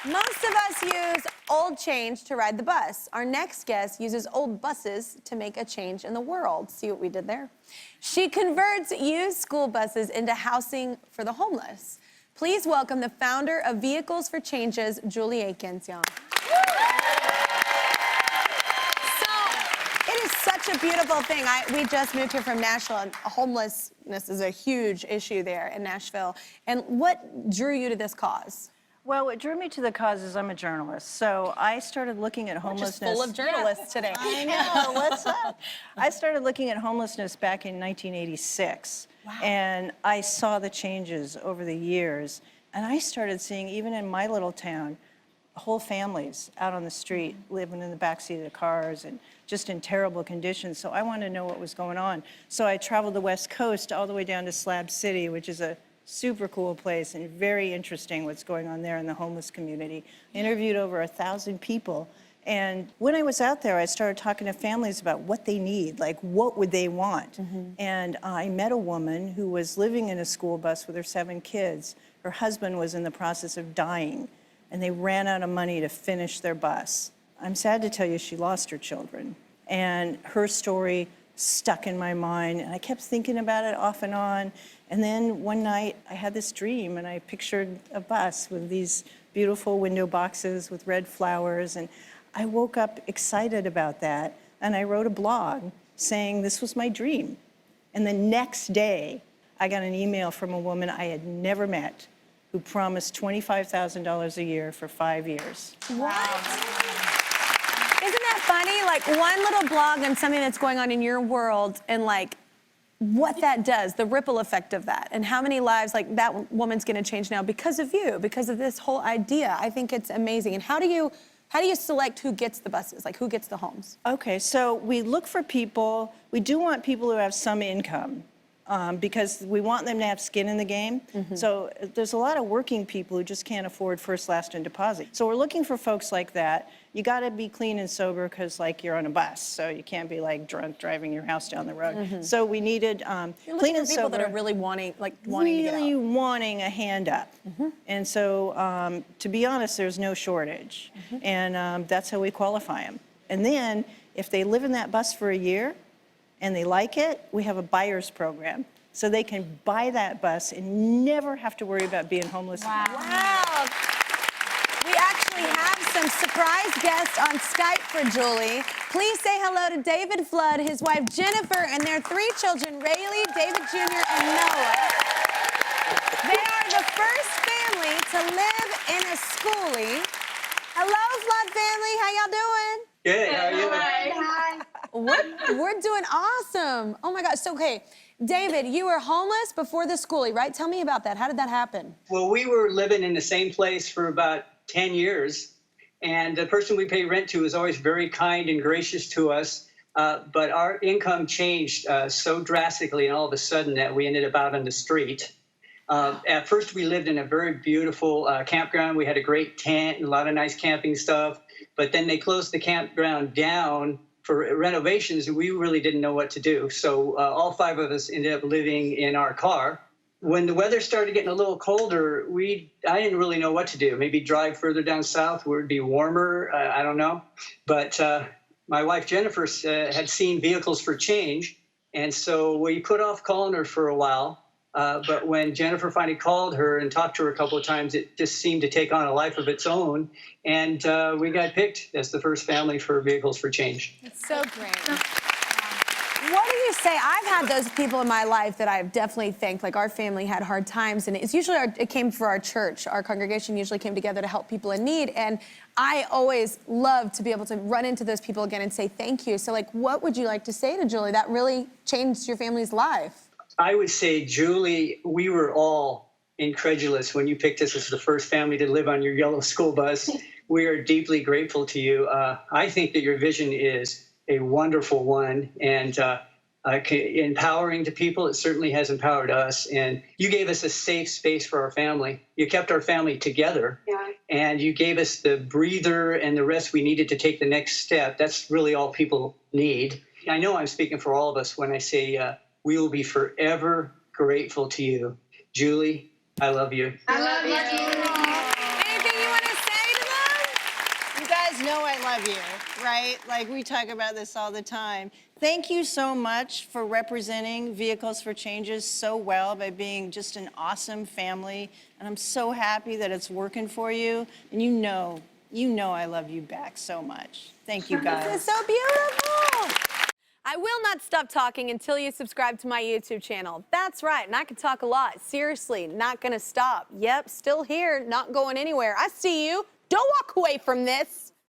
Most of us use old change to ride the bus. Our next guest uses old buses to make a change in the world. See what we did there? She converts used school buses into housing for the homeless. Please welcome the founder of Vehicles for Changes, Julie Akins. So it is such a beautiful thing. We just moved here from Nashville, and homelessness is a huge issue there in Nashville. And what drew you to this cause? Well, what drew me to the cause is I'm a journalist, so I started looking at homelessness. We're just full of journalists today. I know, what's up? I started looking at homelessness back in 1986, and I saw the changes over the years, and I started seeing, even in my little town, whole families out on the street, living in the backseat of the cars and just in terrible conditions. So I wanted to know what was going on. So I traveled the West Coast all the way down to Slab City, which is a super cool place and very interesting what's going on there in the homeless community. I interviewed over 1,000 people. And when I was out there, I started talking to families about what they need, like what would they want. And I met a woman who was living in a school bus with her 7 kids. Her husband was in the process of dying, and they ran out of money to finish their bus. I'm sad to tell you she lost her children. And her story stuck in my mind, and I kept thinking about it off and on. And then one night I had this dream, and I pictured a bus with these beautiful window boxes with red flowers, and I woke up excited about that, and I wrote a blog saying this was my dream. And the next day, I got an email from a woman I had never met who promised $25,000 a year for 5 years. What? Isn't that funny? Like one little blog on something that's going on in your world, and like what that does, the ripple effect of that, and how many lives like that woman's gonna change now because of you, because of this whole idea. I think it's amazing. And how do you select who gets the buses, like who gets the homes? Okay, so we look for people, we do want people who have some income. Because we want them to have skin in the game. So there's a lot of working people who just can't afford first, last, and deposit. So we're looking for folks like that. You gotta be clean and sober because like you're on a bus, so you can't be like drunk driving your house down the road. So we needed clean and sober. People that are really wanting to get out. Really wanting a hand up. And so to be honest, there's no shortage. And that's how we qualify them. And then if they live in that bus for a year, and they like it, we have a buyer's program. So they can buy that bus and never have to worry about being homeless. Wow. We actually have some surprise guests on Skype for Julie. Please say hello to David Flood, his wife Jennifer, and their 3 children, Rayleigh, David Jr., and Noah. They are the first family to live in a schoolie. Hello, Flood family, how y'all doing? Good, how are you? Hi. We're doing awesome. Oh my gosh. So, okay, David, you were homeless before the schoolie, right? Tell me about that. How did that happen? Well, we were living in the same place for about 10 years, and the person we pay rent to was always very kind and gracious to us, but our income changed so drastically and all of a sudden that we ended up out on the street. At first, we lived in a very beautiful campground. We had a great tent and a lot of nice camping stuff, but then they closed the campground down for renovations, and we really didn't know what to do. So all 5 of us ended up living in our car. When the weather started getting a little colder, I didn't really know what to do. Maybe drive further down south where it'd be warmer, I don't know. But my wife Jennifer had seen Vehicles for Change, and so we put off calling her for a while. But when Jennifer finally called her and talked to her a couple of times, it just seemed to take on a life of its own. And we got picked as the first family for Vehicles for Change. It's so great. What do you say? I've had those people in my life that I've definitely thanked. Like our family had hard times, and it's usually it came for our church. Our congregation usually came together to help people in need, and I always love to be able to run into those people again and say thank you. So, like, what would you like to say to Julie that really changed your family's life? I would say, Julie, we were all incredulous when you picked us as the first family to live on your yellow school bus. We are deeply grateful to you. I think that your vision is a wonderful one and empowering to people. It certainly has empowered us. And you gave us a safe space for our family. You kept our family together. Yeah. And you gave us the breather and the rest we needed to take the next step. That's really all people need. I know I'm speaking for all of us when I say, we will be forever grateful to you. Julie, I love you. I love you. Anything you want to say know I love you, right? Like, we talk about this all the time. Thank you so much for representing Vehicles for Changes so well by being just an awesome family. And I'm so happy that it's working for you. And you know I love you back so much. Thank you, guys. This is so beautiful. I will not stop talking until you subscribe to my YouTube channel. That's right, and I can talk a lot. Seriously, not gonna stop. Yep, still here, not going anywhere. I see you. Don't walk away from this.